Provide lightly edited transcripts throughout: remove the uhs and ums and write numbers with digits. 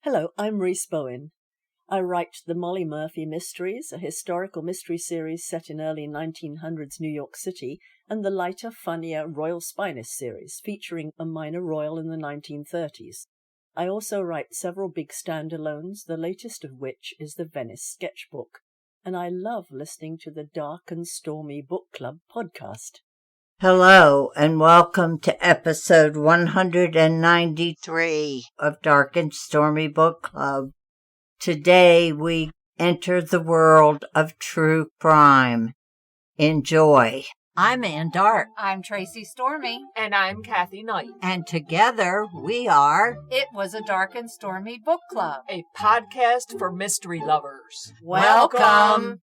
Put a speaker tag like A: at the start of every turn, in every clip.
A: Hello, I'm Rhys Bowen. I write the Molly Murphy Mysteries, a historical mystery series set in early 1900s New York City, and the lighter, funnier Royal Spiness series, featuring a minor royal in the 1930s. I also write several big standalones, the latest of which is the Venice Sketchbook, and I love listening to the Dark and Stormy Book Club podcast.
B: Hello, and welcome to episode 193 of Dark and Stormy Book Club. Today we enter the world of true crime. Enjoy. I'm Ann Dark.
C: I'm Tracy Stormy.
D: And I'm Kathy Knight.
B: And together we are
C: It Was a Dark and Stormy Book Club,
D: a podcast for mystery lovers.
B: Welcome.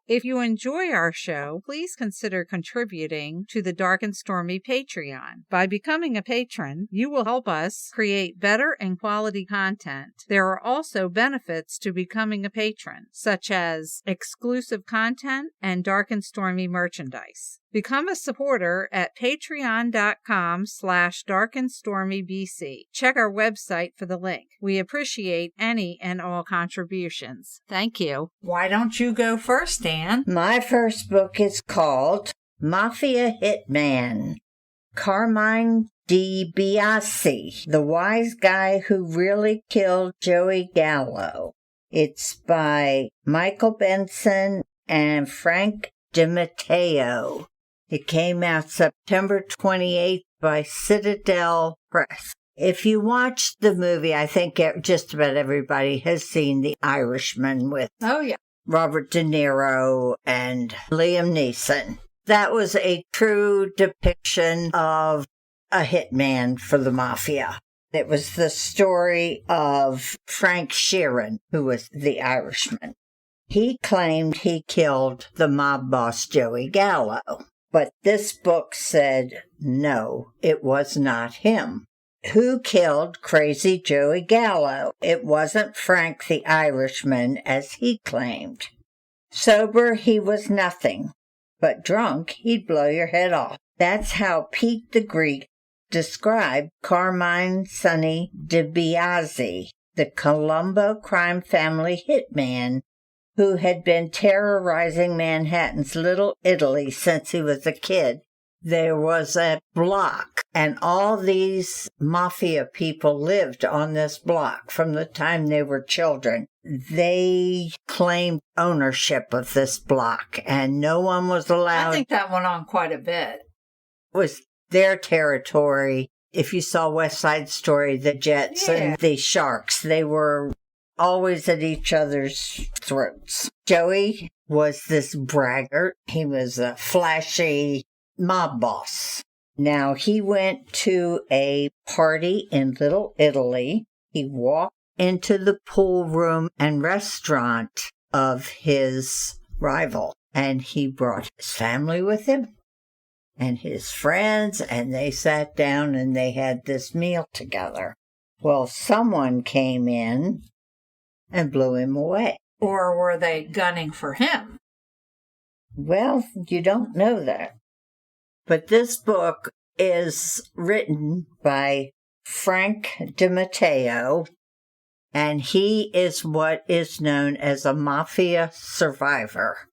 E: If you enjoy our show, please consider contributing to the Dark and Stormy Patreon. By becoming a patron, you will help us create better and quality content. There are also benefits to becoming a patron, such as exclusive content and Dark and Stormy merchandise. Become a supporter at patreon.com/darkandstormybc. Check our website for the link. We appreciate any and all contributions. Thank you.
C: Why don't you go first, Ann?
B: My first book is called Mafia Hitman. Carmine DiBiase, the wise guy who really killed Joey Gallo. It's by Michael Benson and Frank DiMatteo. It came out September 28th by Citadel Press. If you watched the movie, I think just about everybody has seen The Irishman with Robert De Niro and Liam Neeson. That was a true depiction of a hitman for the Mafia. It was the story of Frank Sheeran, who was the Irishman. He claimed he killed the mob boss Joey Gallo, but this book said no, it was not him. Who killed Crazy Joey Gallo? It wasn't Frank the Irishman, as he claimed. Sober, he was nothing, but drunk, he'd blow your head off. That's how Pete the Greek described Carmine Sonny DiBiase, the Colombo crime family hitman who had been terrorizing Manhattan's Little Italy since he was a kid. There was a block, and all these mafia people lived on this block from the time they were children. They claimed ownership of this block, and no one was allowed.
C: I think that went on quite a bit.
B: It was their territory. If you saw West Side Story, the Jets and the Sharks, they were always at each other's throats. Joey was this braggart. He was a flashy mob boss. Now, he went to a party in Little Italy. He walked into the pool room and restaurant of his rival, and he brought his family with him and his friends, and they sat down and they had this meal together. Well, someone came in and blew him away.
C: Or were they gunning for him?
B: Well, you don't know that. But this book is written by Frank DiMatteo, and he is what is known as a mafia survivor.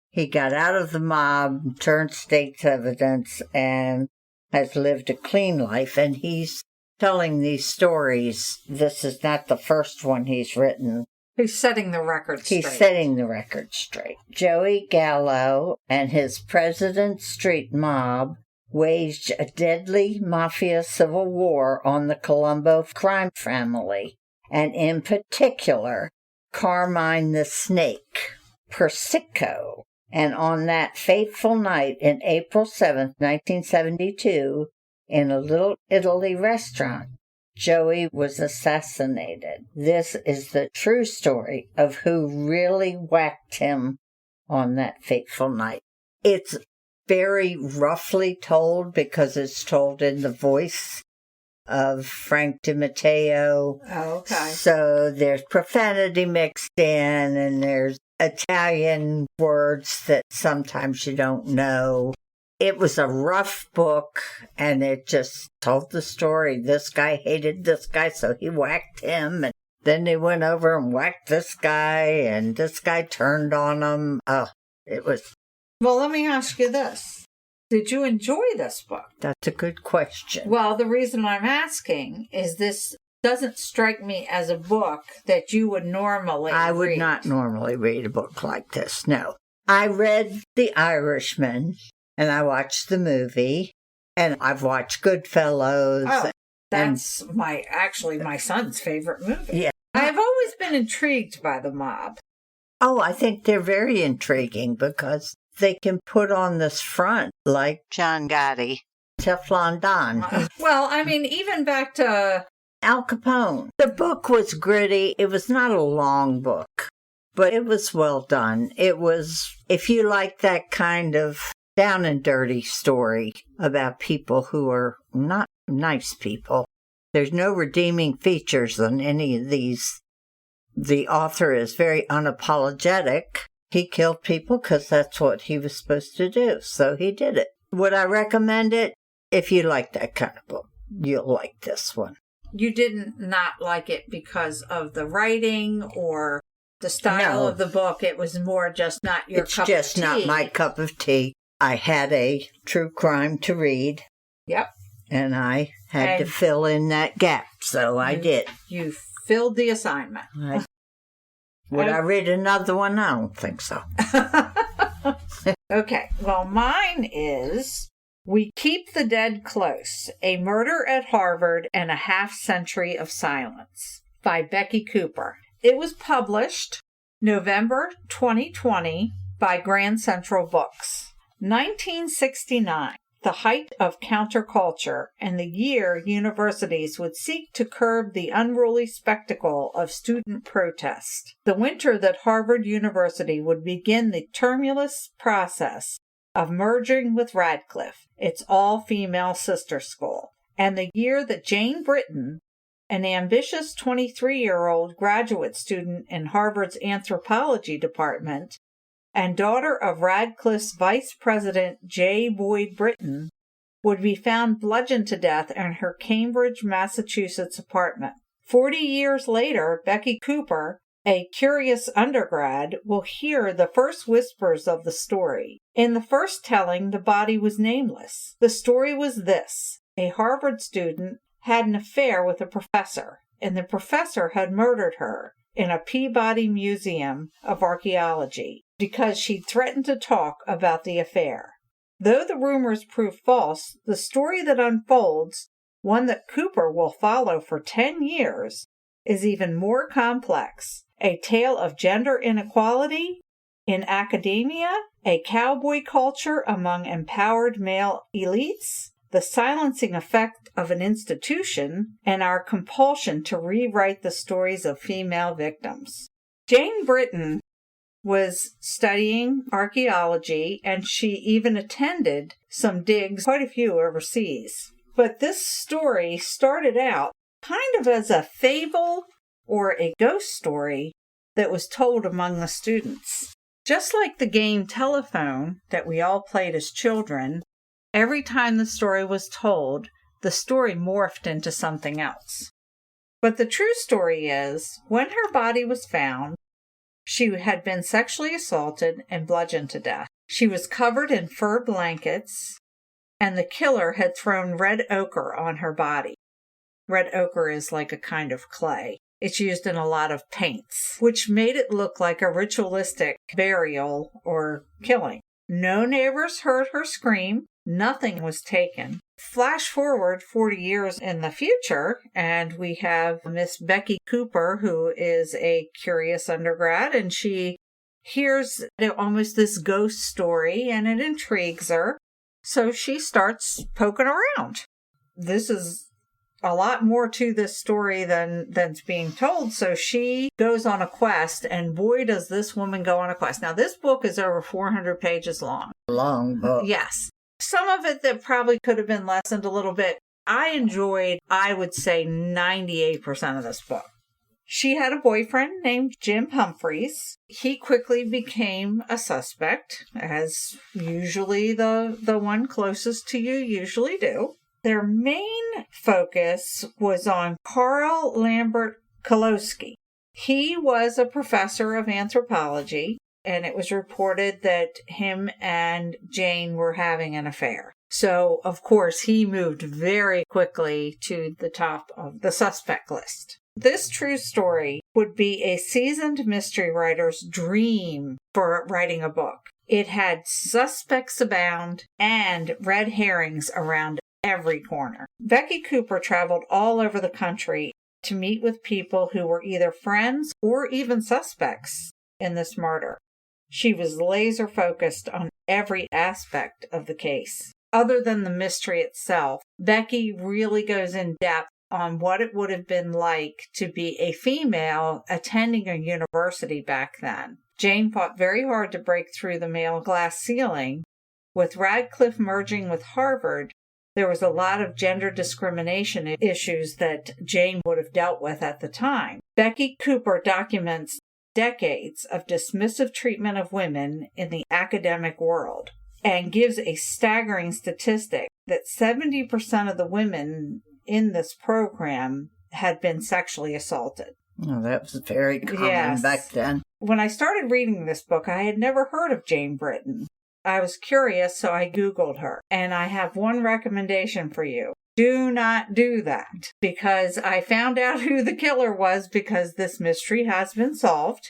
B: He got out of the mob, turned state's evidence, and has lived a clean life, and he's telling these stories. This is not the first one he's written.
C: He's setting the record straight.
B: He's setting the record straight. Joey Gallo and his President Street mob waged a deadly mafia civil war on the Colombo crime family, and in particular, Carmine the Snake Persico. And on that fateful night in April 7th, 1972, in a Little Italy restaurant, Joey was assassinated. This is the true story of who really whacked him on that fateful night. It's very roughly told because it's told in the voice of Frank DiMatteo.
C: Oh, okay.
B: So there's profanity mixed in, and there's Italian words that sometimes you don't know. It was a rough book, and it just told the story. This guy hated this guy, so he whacked him, and then they went over and whacked this guy, and this guy turned on him. Oh, it was...
C: Well, let me ask you this. Did you enjoy this book?
B: That's a good question.
C: Well, the reason I'm asking is this doesn't strike me as a book that you would normally read.
B: I would not normally read a book like this, no. I read The Irishman, and I watched the movie, and I've watched Goodfellas.
C: Oh, that's my son's favorite movie.
B: Yeah.
C: I've always been intrigued by the mob.
B: Oh, I think they're very intriguing because they can put on this front like John Gotti, Teflon Don.
C: Well, I mean, even back to
B: Al Capone. The book was gritty. It was not a long book, but it was well done. It was, if you like that kind of down and dirty story about people who are not nice people, there's no redeeming features on any of these. The author is very unapologetic. He killed people because that's what he was supposed to do, so he did it. Would I recommend it? If you like that kind of book, you'll like this one.
C: You didn't not like it because of the writing or the style of the book. It was more just not your cup of tea. It's just not my cup of tea.
B: I had a true crime to read.
C: Yep.
B: And I had to fill in that gap, so I did.
C: You filled the assignment.
B: Would I read another one? I don't think so.
C: Okay, well, mine is We Keep the Dead Close, A Murder at Harvard and a Half-Century of Silence by Becky Cooper. It was published November 2020 by Grand Central Books. 1969. The height of counterculture, and the year universities would seek to curb the unruly spectacle of student protest. The winter that Harvard University would begin the tumultuous process of merging with Radcliffe, its all-female sister school. And the year that Jane Britton, an ambitious 23-year-old graduate student in Harvard's anthropology department, and daughter of Radcliffe's Vice President J. Boyd Britton, would be found bludgeoned to death in her Cambridge, Massachusetts apartment. 40 years later, Becky Cooper, a curious undergrad, will hear the first whispers of the story. In the first telling, the body was nameless. The story was this: a Harvard student had an affair with a professor, and the professor had murdered her in a Peabody Museum of Archaeology because she threatened to talk about the affair. Though the rumors prove false, the story that unfolds, one that Cooper will follow for 10 years, is even more complex. A tale of gender inequality in academia, a cowboy culture among empowered male elites, the silencing effect of an institution, and our compulsion to rewrite the stories of female victims. Jane Britton was studying archaeology, and she even attended some digs, quite a few overseas. But this story started out kind of as a fable or a ghost story that was told among the students. Just like the game Telephone that we all played as children, every time the story was told, the story morphed into something else. But the true story is, when her body was found, she had been sexually assaulted and bludgeoned to death. She was covered in fur blankets, and the killer had thrown red ochre on her body. Red ochre is like a kind of clay. It's used in a lot of paints, which made it look like a ritualistic burial or killing. No neighbors heard her scream. Nothing was taken. Flash forward 40 years in the future, and we have Miss Becky Cooper, who is a curious undergrad, and she hears almost this ghost story, and it intrigues her. So she starts poking around. This is a lot more to this story than's being told. So she goes on a quest, and boy, does this woman go on a quest. Now, this book is over 400 pages long.
B: Long book.
C: Yes. Some of it that probably could have been lessened a little bit. I enjoyed, I would say, 98% of this book. She had a boyfriend named Jim Humphreys. He quickly became a suspect, as usually the one closest to you usually do. Their main focus was on Carl Lambert Kolosky. He was a professor of anthropology, and it was reported that him and Jane were having an affair. So, of course, he moved very quickly to the top of the suspect list. This true story would be a seasoned mystery writer's dream for writing a book. It had suspects abound and red herrings around every corner. Becky Cooper traveled all over the country to meet with people who were either friends or even suspects in this murder. She was laser focused on every aspect of the case. Other than the mystery itself, Becky really goes in depth on what it would have been like to be a female attending a university back then. Jane fought very hard to break through the male glass ceiling. With Radcliffe merging with Harvard, there was a lot of gender discrimination issues that Jane would have dealt with at the time. Becky Cooper documents decades of dismissive treatment of women in the academic world and gives a staggering statistic that 70% of the women in this program had been sexually assaulted.
B: Oh, that was very common back then.
C: When I started reading this book, I had never heard of Jane Britton. I was curious, so I Googled her. And I have one recommendation for you. Do not do that, because I found out who the killer was because this mystery has been solved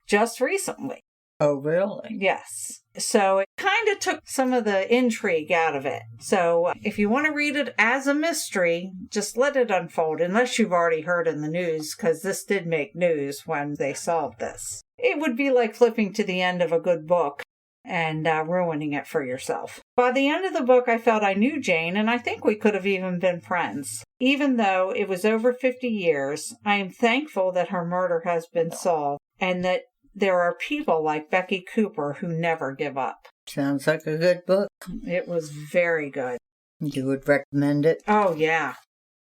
C: just recently.
B: Oh, really?
C: Yes. So it kind of took some of the intrigue out of it. So if you want to read it as a mystery, just let it unfold, unless you've already heard in the news, because this did make news when they solved this. It would be like flipping to the end of a good book and ruining it for yourself. By the end of the book, I felt I knew Jane, and I think we could have even been friends. Even though it was over 50 years, I am thankful that her murder has been solved, and that there are people like Becky Cooper who never give up.
B: Sounds like a good book.
C: It was very good.
B: You would recommend it?
C: Oh, yeah.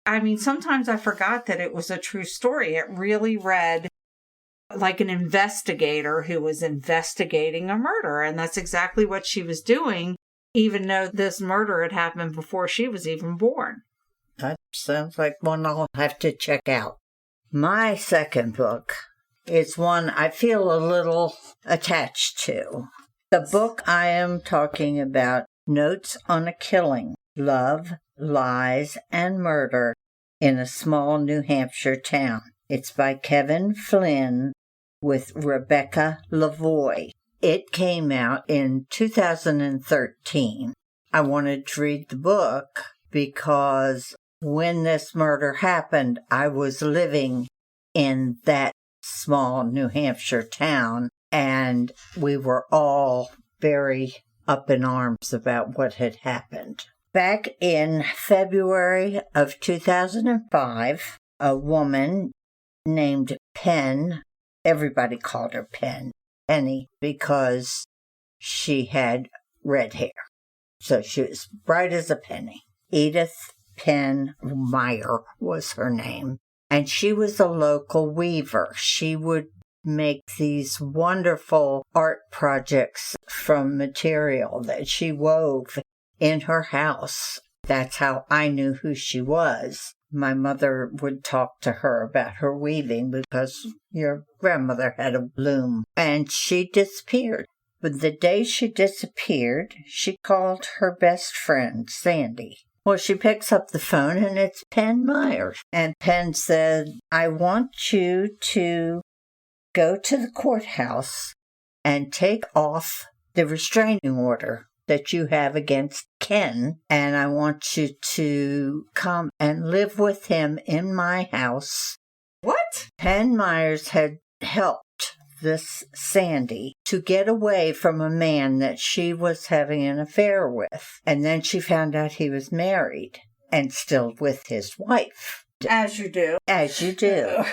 C: I mean, sometimes I forgot that it was a true story. It really read like an investigator who was investigating a murder, and that's exactly what she was doing, even though this murder had happened before she was even born.
B: That sounds like one I'll have to check out. My second book is one I feel a little attached to. The book I am talking about, Notes on a Killing, Love, Lies, and Murder in a Small New Hampshire Town. It's by Kevin Flynn with Rebecca Lavoie. It came out in 2013. I wanted to read the book because when this murder happened, I was living in that small New Hampshire town, and we were all very up in arms about what had happened. Back in February of 2005, a woman named Penn, everybody called her Penny, because she had red hair. So she was bright as a penny. Edith Penn Meyer was her name. And she was a local weaver. She would make these wonderful art projects from material that she wove in her house. That's how I knew who she was. My mother would talk to her about her weaving because your grandmother had a loom. And she disappeared. But the day she disappeared, she called her best friend, Sandy. Well, she picks up the phone, and it's Penn Meyer. And Penn said, I want you to go to the courthouse and take off the restraining order that you have against Ken, and I want you to come and live with him in my house.
C: What?
B: Penn Myers had helped this Sandy to get away from a man that she was having an affair with. And then she found out he was married and still with his wife.
C: As you do.
B: As you do.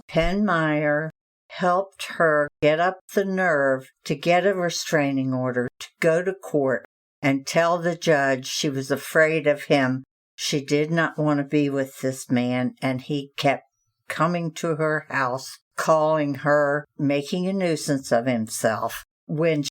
B: Penn Meyer helped her get up the nerve to get a restraining order, to go to court and tell the judge she was afraid of him. She did not want to be with this man, and he kept coming to her house, calling her, making a nuisance of himself. When